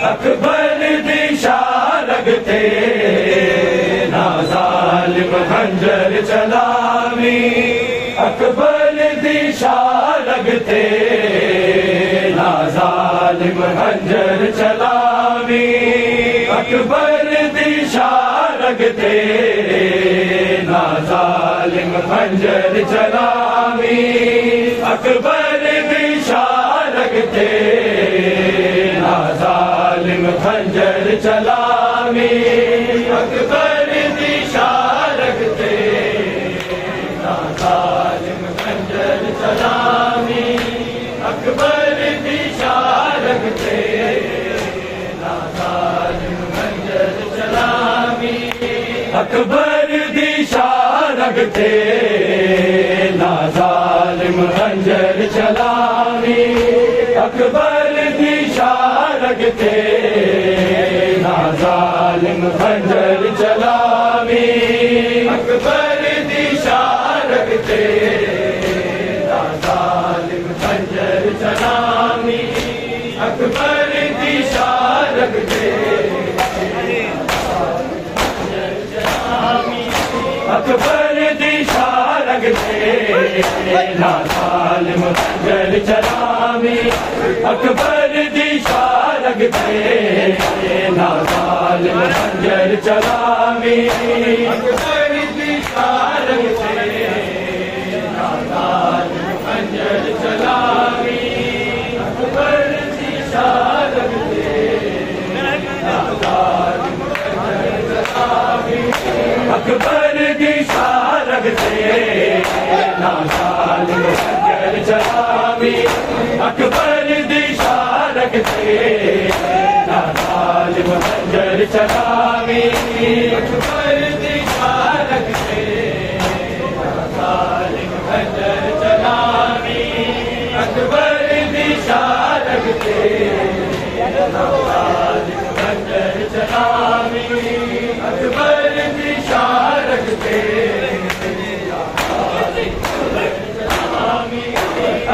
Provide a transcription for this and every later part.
अकबर दिशा लगते ना जालिम खंजर चलावी, अकबर दिशा लगते ना जालिम खंजर चलावी, अकबर दिशा लगते ना जालिम खंजर चलावी, अकबर दिशा लगते ना जालिम खंजर चलावी, अकबर दिशा लगते ना जालिम खंजर चलावी, अकबर दिशा लगते ना जालिम खंजर चलावी, अकबर दिशा लगते ना जालिम खंजर चलावी, अकबर दिशा लगते ना जालिम खंजर चलावी, अकबर दिशा लगते ना जालिम खंजर चलावी, अकबर दिशा लगते अकबर दिशा लगते ना जालिम खंजर चलावी, अकबर दिशा लगते ना जालिम खंजर चलावी, अकबर दिशा लगते ना जालिम खंजर चलावी, अकबर दिशा लगते ना जालिम खंजर चलावी, अकबर दिशा लगते ना जालिम खंजर चलावी, अकबर दिशा लगते ना जालिम खंजर चलावी, अकबर दिशा लगते ना जालिम खंजर चलावी, अकबर दिशा लगते ना जालिम खंजर चलावी, अकबर दिशा लगते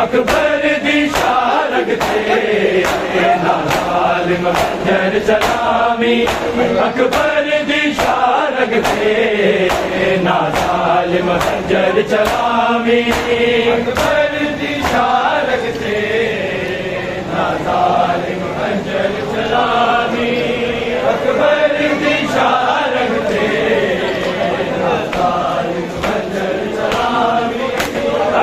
अकबर दिशा लगते ना जालिम खंजर चलावी, अकबर दिशा लगते ना जालिम खंजर चलावी, अकबर दिशा लगते ना जालिम खंजर चलावी, अकबर दिशा लगते ना जालिम खंजर चलावी,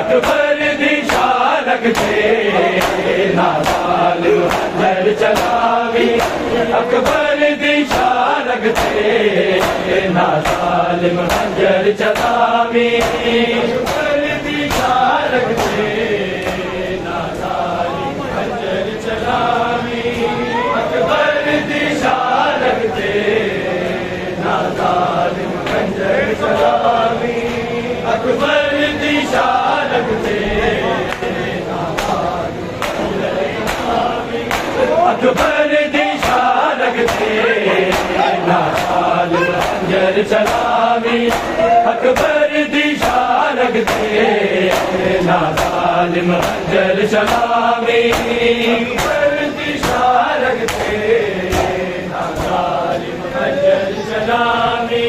अकबर दी शारग थे ना जालिम खंजर चलावी अकबर दी शारग थे ना जालिम खंजर चलावी अकबर दी शारग थे ना जालिम खंजर चलावी अकबर दी शारग थे ना जालिम खंजर चलावी अकबर दी शारग थे अकबर दी शारग थे ना जालिम खंजर चलावी अकबर दी शारग थे ना जालिम खंजर चलावी अकबर दी शारग थे ना जालिम खंजर चलावी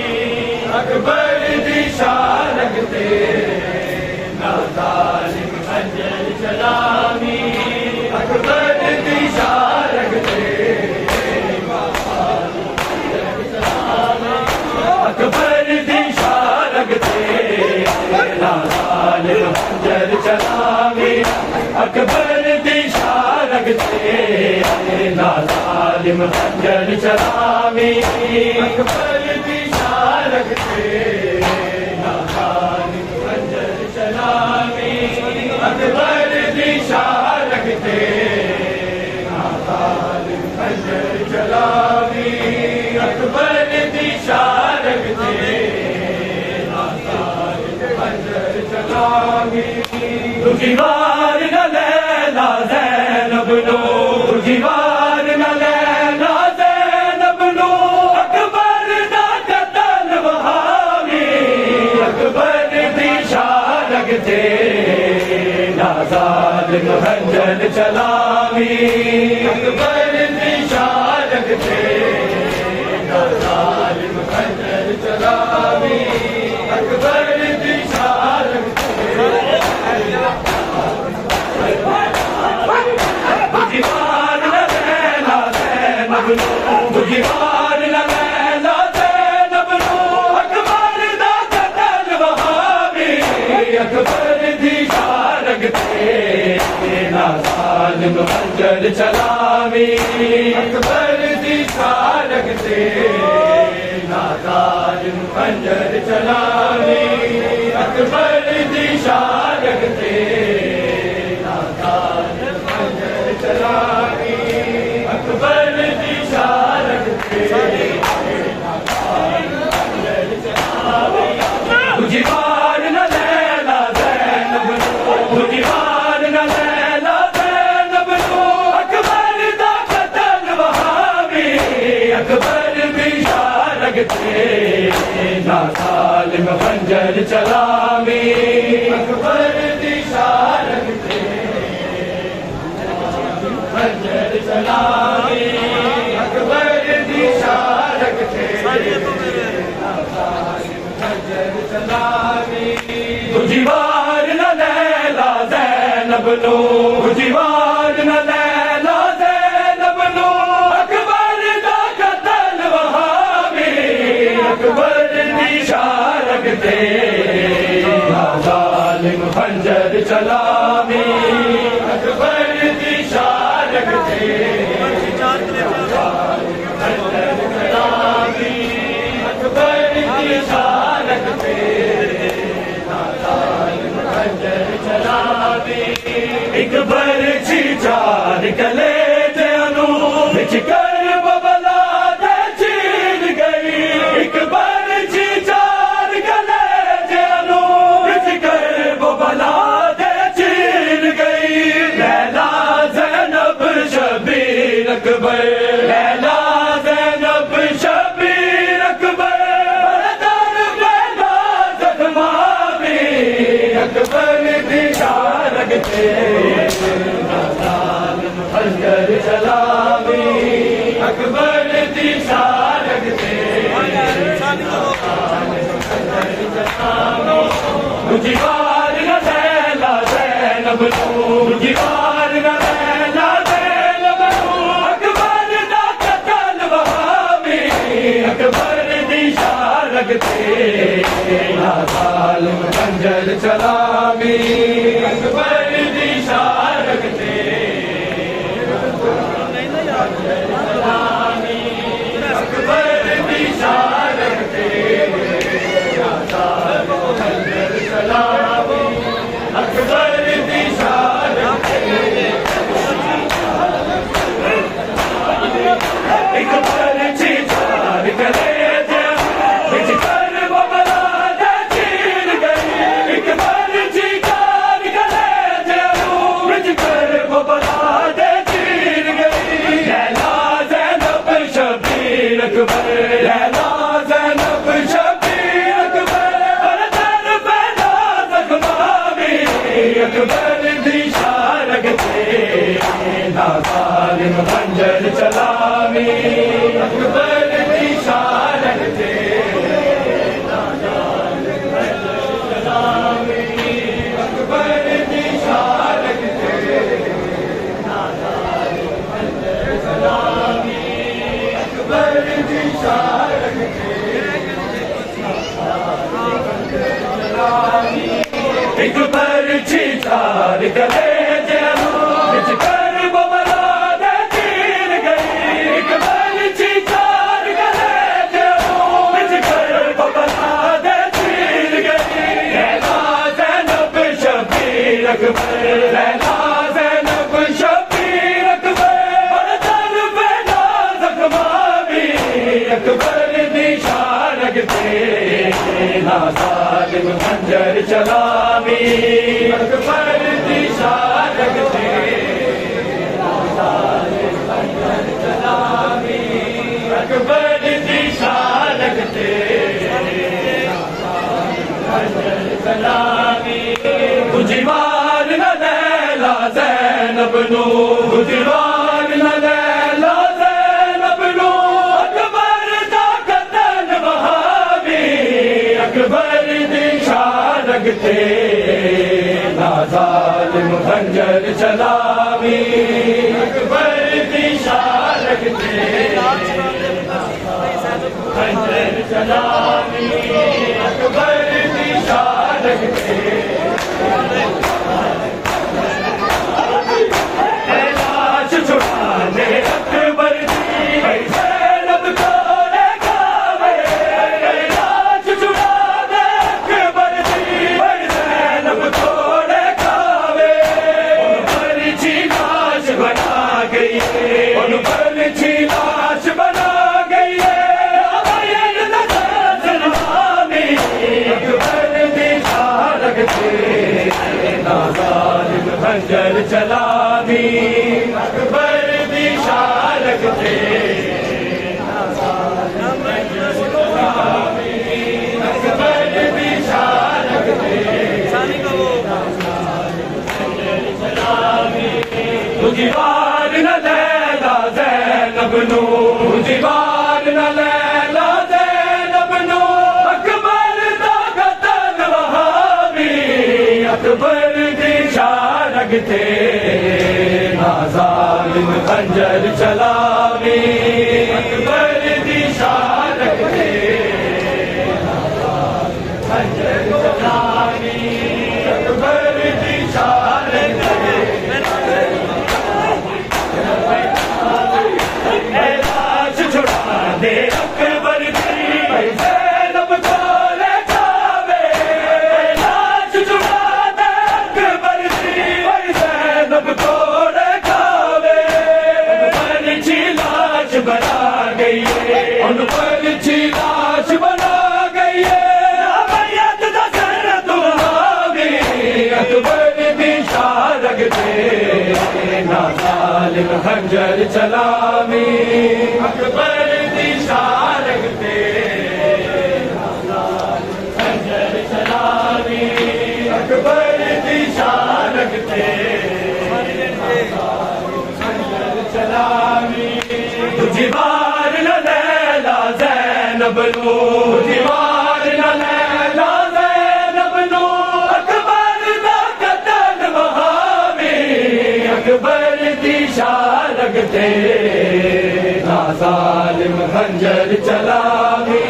अकबर दी शारग थे ना जालिम खंजर चलावी अकबर दी शारग थे अकबर दी शारग थे ना जालिम खंजर चलावी अकबर दी शारग थे ना जालिम खंजर चलावी अकबर दी शारग थे ना जालिम खंजर चलावी अकबर दी शारग थे ना जालिम खंजर चलावी अकबर दी शारग थे ना जालिम खंजर चलावी दुखीवार न लैला ज़ैनब नो दुखीवार न लैला ज़ैनब नो अकबर दा कतल वहावी अकबर दी शारग थे ना जालिम खंजर चलावी अकबर दी शारग थे ना जालिम खंजर चलावी अकबर दी शारग थे दुखीवार न लैला ज़ैनब नो दुखीवार न लैला ज़ैनब नो अकबर दा कतल वहावी अकबर दी शारग थे ना जालिम खंजर चलावी अकबर दी शारग थे ना जालिम खंजर चलावी अकबर दी शारग थे ना जालिम खंजर चलावी अकबर दी शारग थे दुखीवार न लैला ज़ैनब नो दुखीवार न लैला ज़ैनब नो अकबर दा कतल वहावी अकबर दी शारग थे ना जालिम खंजर चलावी अकबर दी शारग थे खंजर चलावी अकबर दी शारग थे दुखीवार न लैला ज़ैनब नो दुखीवार न लैला ज़ैनब नो अकबर दा कतल वहावी अकबर दी शारग थे ना जालिम खंजर चलावी अकबर दी शारग थे खंजर चलावी अकबर दी शारग थे ना जालिम खंजर चलावी एक बरछी चार कले जनु बिच कर बबला दे चीर गई एक बरछी चार कले जनु बिच कर बबला दे चीर गई लैला ज़ैनब शबीर अकबर लैला ज़ैनब शबीर अकबर बरदर पैदा ज़ख्मावी अकबर दी शारग थे ना जालिम खंजर चलावी अकबर दी शारग थे दुखीवार न लैला ज़ैनब नो दुखीवार न लैला ज़ैनब नो अकबर दा कतल वहावी अकबर दी शारग थे ना जालिम खंजर चलावी अकबर दी शान रखते अकबर दी शान रखते चलावी अकबर दी शान रखते एक पर्ची चार करे खंजर चलावी अकबर दी शान रखते अकबर दी शान रखते अकबर दी शान रखते एक पर्ची चार गले खंजर चलावी अकबर दी शान रखते अकबर दी शान रखते खंजर चलावी गुजवार न लैला ज़ैनब नू गुजवार न लैला ज़ैनब नू अकबर दा कतल वहाबी अकबर रखते नाज़ालिम खंजर चलावी अकबर दी शान रखते खंजर चलावी अकबर दी शान रखते लाश छुड़ाने अकबर दी ज़ैनब को लेगावे लाश छुड़ाने अकबर दी ज़ैनब को लेगावे उन पर छी लाश बना गई उन पर छी लाश बना गई अकबर दी शान रखते नाज़ालिम खंजर चलावी अकबर दी शान रखते अकबर दी शान रखते गुजवार न लैला ज़ैनब नू गुजवार न लैला ज़ैनब नू अकबर दा कतल वहाबी अकबर दी शान रखते नाज़ालिम खंजर चलावी अकबर दी शान रखते खंजर चलावी अकबर दी शान रखते लाश छुड़ा दे अकबर दी ज़ैनब को लेगावे लाश छुड़ा दे अकबर दी ज़ैनब को लेगावे उन पर छी लाश बना गई उन पर छी लाश बना गई अमैयत दा सर दुहावी अकबर दी शान रखते नाज़ालिम खंजर चलावी अकबर दी शान रखते खंजर चलावी अकबर दी शान रखते खंजर चलावी गुजवार न लैला ज़ैनब नू गुजवार न लैला ज़ैनब नू अकबर दा कतल वहाबी अकबर दी शान रखते नाज़ालिम खंजर चलावी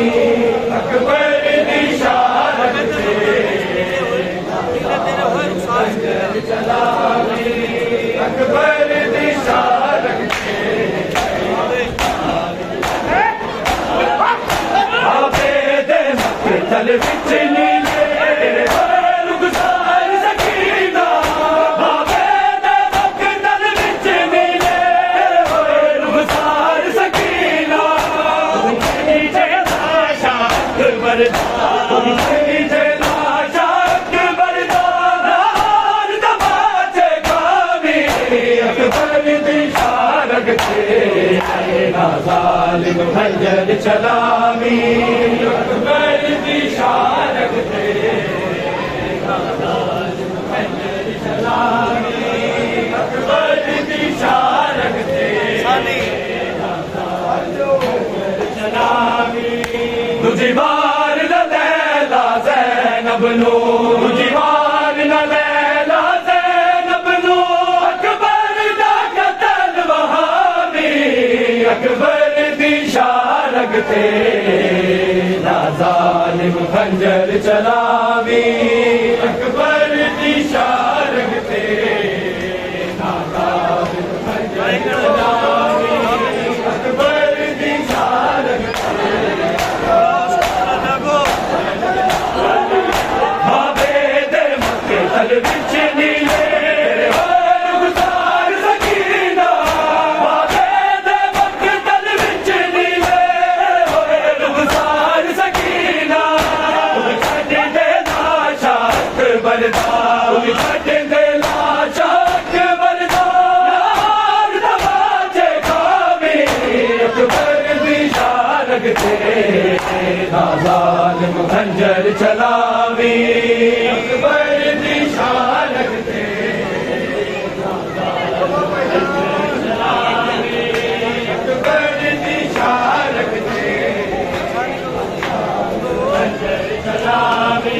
अकबर दी शान रखते लगते ना जालिम खंजर चलावी अकबर दी शान लगते ना जालिम खंजर चलावी अकबर दी शान लगते दूजी बार न लैला ज़ैनब नू दूजी बार न लैला ज़ैनब नू अकबर दा कतल वहावी अकबर दी शान लगते ना ज़ालिम खंजर चलावी अकबर दी शान लगते ना ज़ालिम खंजर चलावी अकबर दी शान लगते विच नीले रुखसार सकीना बाबे दे मक्तल विच नीले रुखसार सकीना छड्ड दे लाशा अकबर दा छड्ड दे लाशा अकबर दा नार दवाजे खावे अकबर दी शान लगते ना ज़ालिम खंजर चलावी अकबर दी शान लगते अकबर दी शान लगते खंजर चलावी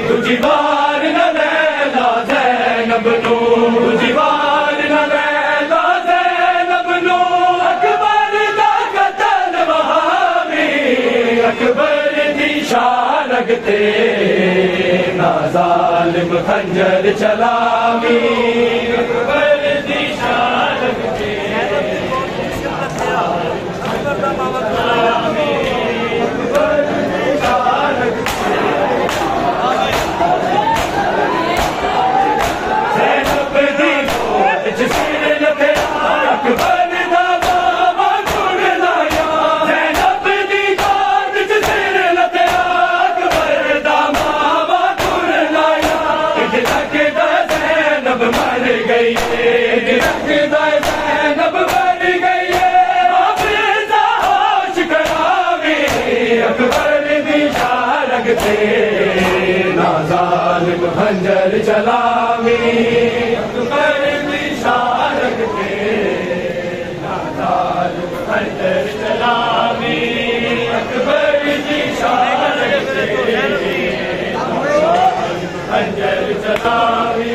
दूजी बार न लैला ज़ैनब नू दूजी बार न लैला ज़ैनब नू अकबर दा कतल वहावी अकबर दी शान लगते ना ज़ालिम खंजर चलावी अकबर दी शान लगते ज़ैनब दी गोद च सिर लथया अकबर दा बाबा गुण लाया ज़ैनब दी गोद च सिर लथया अकबर दा बाबा गुण लाया लगदा ज़ैनब मर गई लगदा ज़ैनब मर गई हाफ़िज़ा होश करावे अकबर दी शान लगते ना ज़ालिम खंजर चलावे अकबर दी शान लगते ना ज़ालिम खंजर चलावे अकबर दी शान लगते खंजर चलावी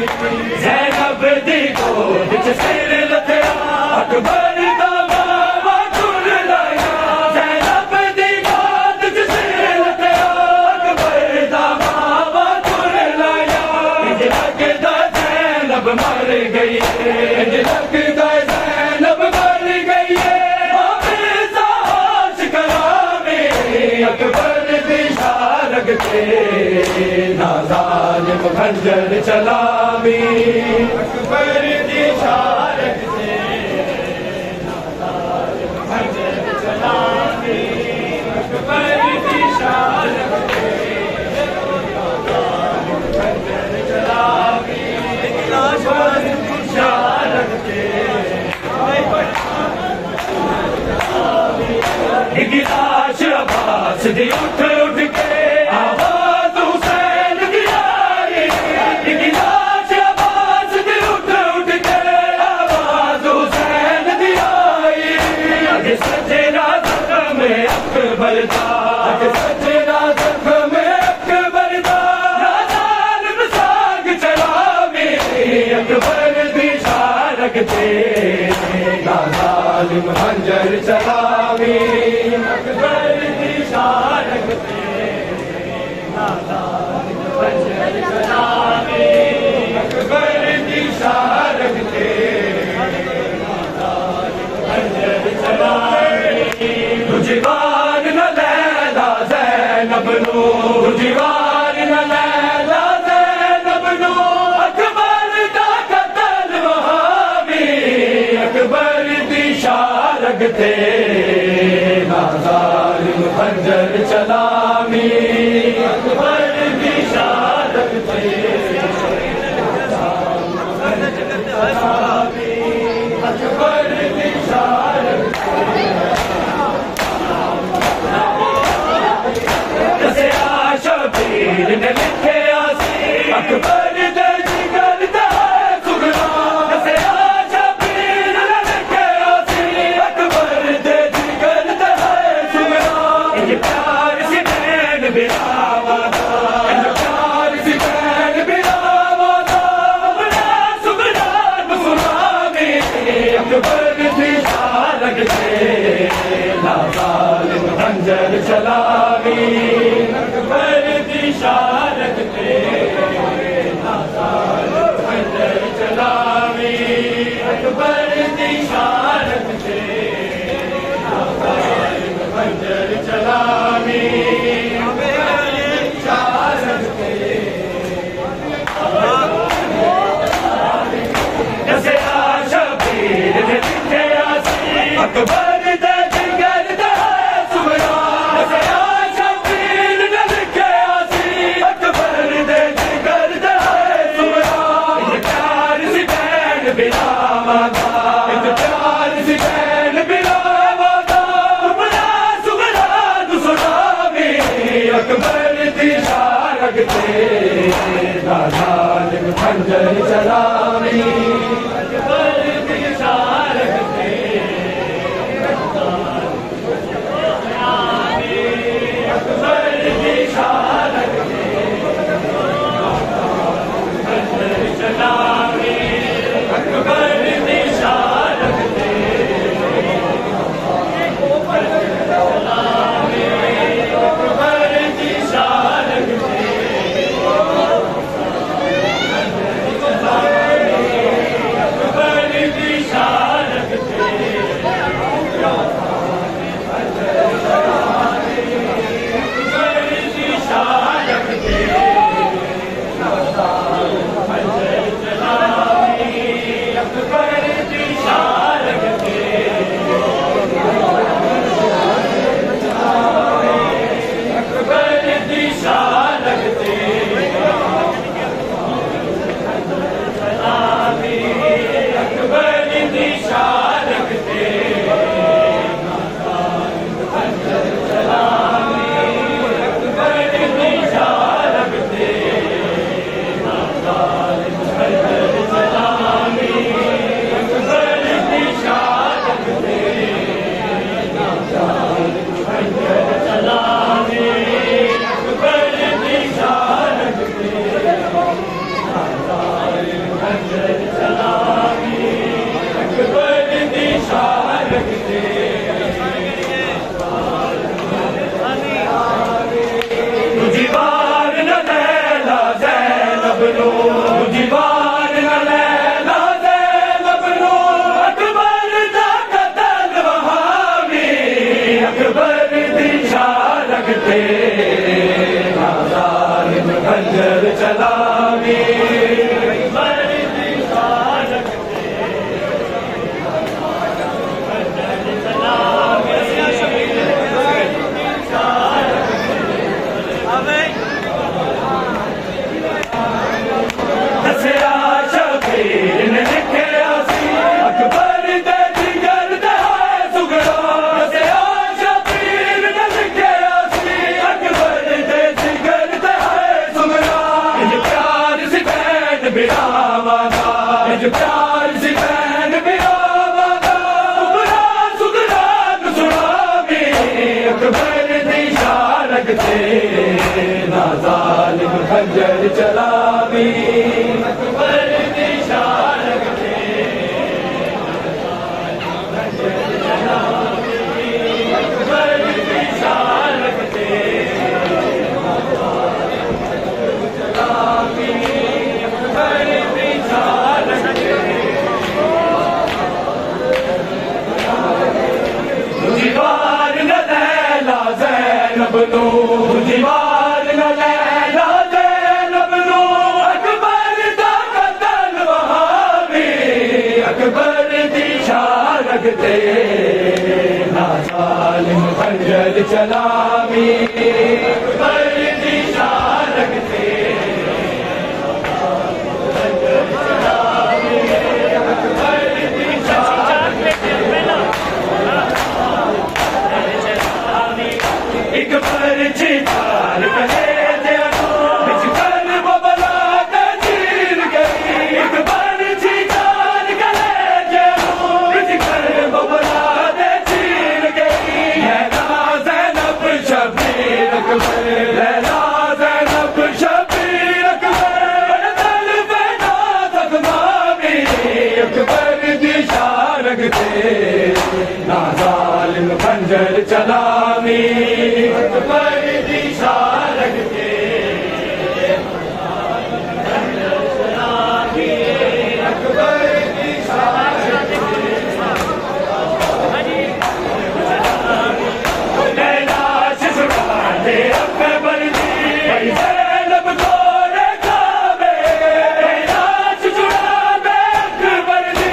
ज़ैनब दी गोद च सिर लथया अकबर दा बाबा गुण लाया ज़ैनब दी गोद च सिर लथया अकबर दा बाबा गुण लाया लगदा ज़ैनब मर गई लगदा ज़ैनब मर गई हाफ़िज़ा होश करावे अकबर दी शान लगते ना ज़ालिम खंजर चलावी अकबर दी शान लगते ना ज़ालिम खंजर चलावी अकबर दी शान लगते खंजर चलावी अकबर दी शान लगते गिलाश अब्बास दी उठ उठ के आवाज़ हुसैन दी आई गिलाश अब्बास दी उठ उठ के आवाज़ हुसैन दी आई अज सजरा ज़ख्म अकबर दा अज सजरा ज़ख्म अकबर दा ज़ालिम साग चलावे अकबर दी शान लगते ना ज़ालिम खंजर चलावे अकबर दी शान लगते ना ज़ालिम खंजर चलावे अकबर दी शान लगते ना ज़ालिम खंजर चलावे दूजी बार न लैला ज़ैनब नू दूजी बार न लैला ज़ैनब नू अकबर दा कतल वहावी अकबर दी शान लगते ना ज़ालिम खंजर चलावी अकबर दी शान लगते अकबर दी शान बिना वादा, एक प्यार सी बहन बिना वादा, बड़ा सुगरा दुसरावी अकबर दी शारग ते जालिम खंजर चलावी अकबर दी शारग ते अकबर दी शारग ते खंजर चलावी अकबर दी शारग ते अकबर दी शारग ते खंजर चलावी अकबर दी शारग ते खंजर चलावी दसिया शबीर ने लिखिया सी अकबर दे जिगर दे सुगड़ा दसिया शबीर ने लिखिया सी अकबर दे जिगर दे सुगड़ा प्यार सी बहन बिना वादा प्यार सी बहन बिना वादा बड़ा सुगड़ा सुनावी अकबर दी शारग ते ना जालिम खंजर चलावी अकबर दी शारग ते खंजर चलावी अकबर दी शारग ते चलावी अकबर दी शारग ते दीवार न लैला ज़ैनब नो दीवार न लैला ज़ैनब नो अकबर दा कतल वहावी अकबर दी शारग ते ना जालिम खंजर चलावी अकबर दी शारग ते खंजर चलावी अकबर दी शारग ते एक पर्ची चार कले बिचकल वो बला के चीर गई एक पर्ची चार कले बिचकल वो बला के चीर गई लैला ज़ैनब शबीर अकबर लैला ज़ैनब शबीर अकबर दिल बेना तकमावी अकबर दी शारग ते ना जालिम खंजर चलावी अकबर दी शारग ते खंजर चलावी अकबर दी शारग ते लैला शिशुड़ा दे अकबर दी ज़ैनब तोड़े खावे लैला शिशुड़ा दे अकबर दी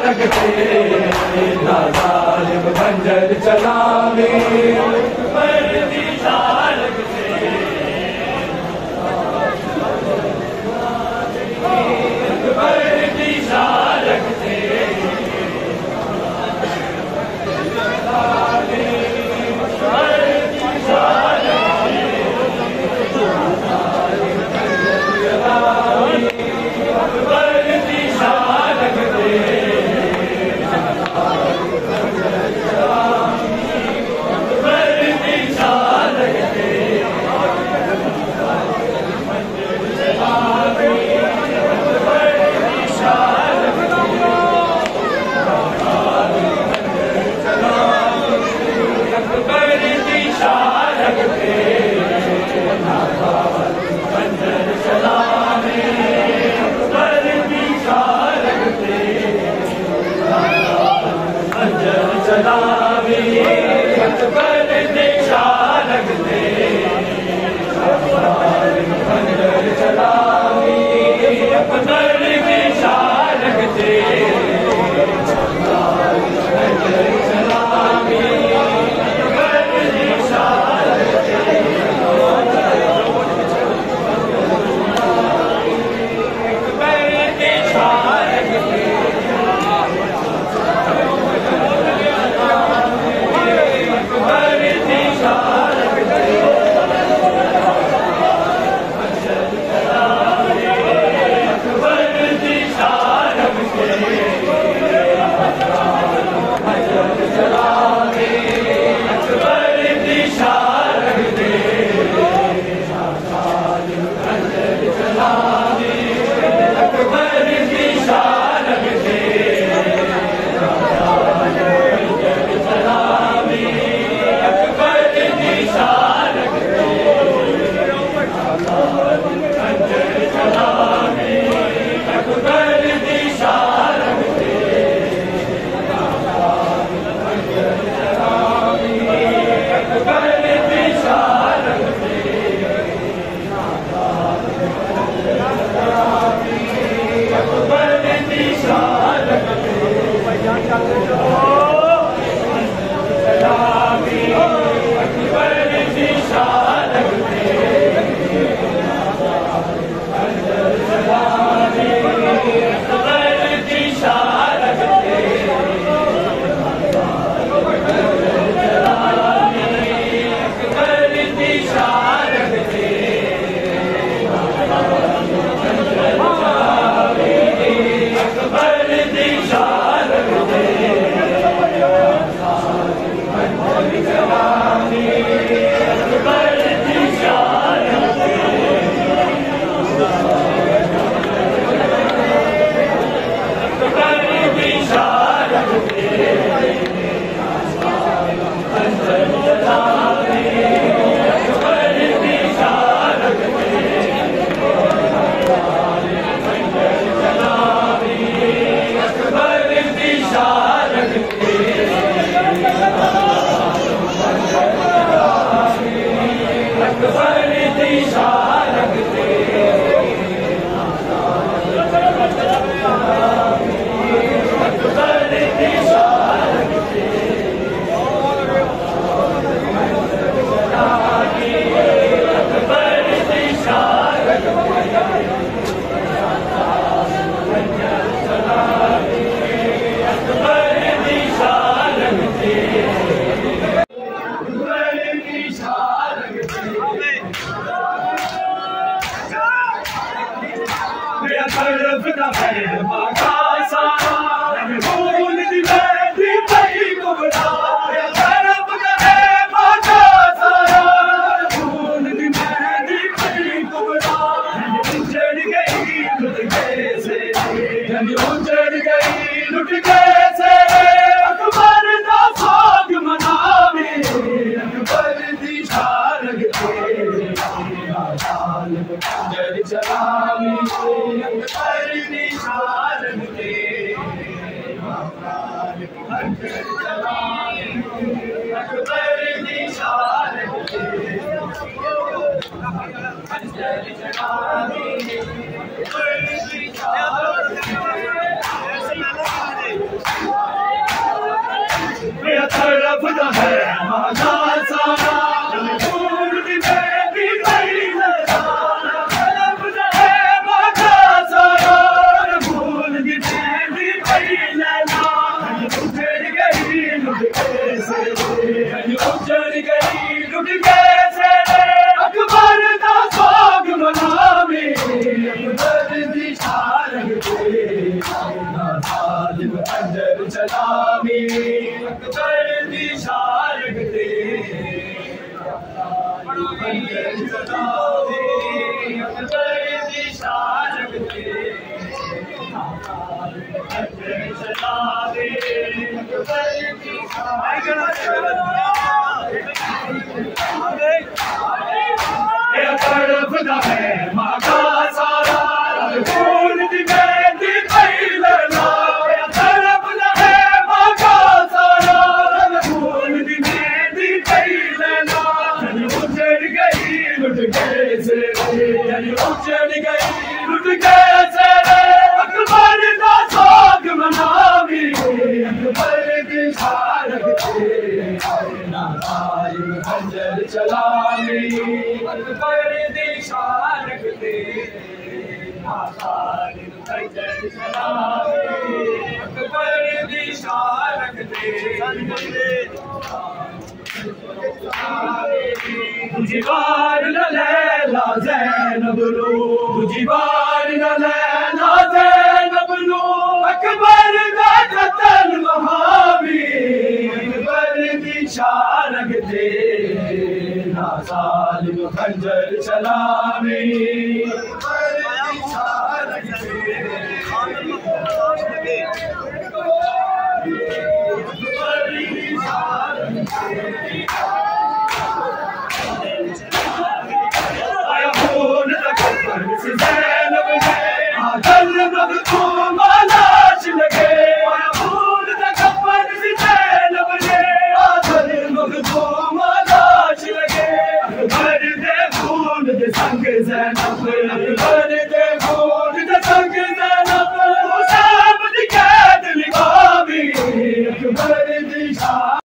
लगते ना जालिम खंजर चलावे अकबर दी शान लगते अकबर दी शान लगते खंजर चलावे अकबर दी शारग ते खंजर चलावे अकबर दी शारग ते खंजर चलावे अकबर दी तड़फदा है मां का सारा खून दी मेहंदी फैलना तड़फदा है मां का सारा खून दी मेहंदी फैलना उजड़ गई लुट गए से उजड़ गई लुट गए से अकबर दा साग मनावी अकबर दी शारग ते खंजर चलावे अकबर दी शारग ते खंजर चलावे अकबर दी शारग ते तुझी बार न लैला ज़ैनब लो तुझी बार न लैला ज़ैनब लो अकबर दा कत्ल वहावी अकबर दी शारग ते ज़ालिम खंजर चला